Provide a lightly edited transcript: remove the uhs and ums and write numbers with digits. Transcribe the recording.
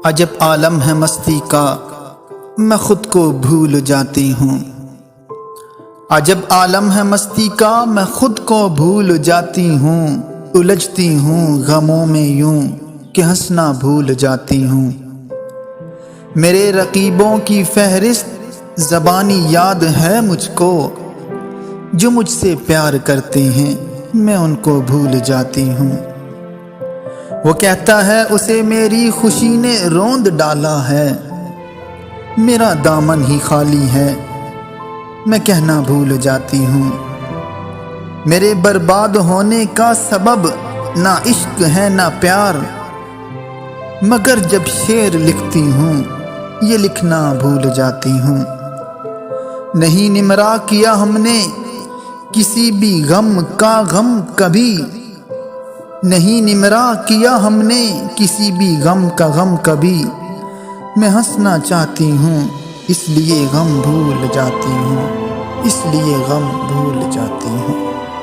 عجب عالم ہے مستی کا، میں خود کو بھول جاتی ہوں۔ عجب عالم ہے مستی کا، میں خود کو بھول جاتی ہوں۔ الجھتی ہوں غموں میں یوں کہ ہنسنا بھول جاتی ہوں۔ میرے رقیبوں کی فہرست زبانی یاد ہے مجھ کو، جو مجھ سے پیار کرتے ہیں میں ان کو بھول جاتی ہوں۔ وہ کہتا ہے اسے میری خوشی نے روند ڈالا ہے، میرا دامن ہی خالی ہے میں کہنا بھول جاتی ہوں۔ میرے برباد ہونے کا سبب نہ عشق ہے نہ پیار، مگر جب شعر لکھتی ہوں یہ لکھنا بھول جاتی ہوں۔ نہیں نمرا کیا ہم نے کسی بھی غم کا غم کبھی، نہیں نمرا کیا ہم نے کسی بھی غم کا غم کبھی۔ میں ہنسنا چاہتی ہوں اس لیے غم بھول جاتی ہوں، اس لیے غم بھول جاتی ہوں۔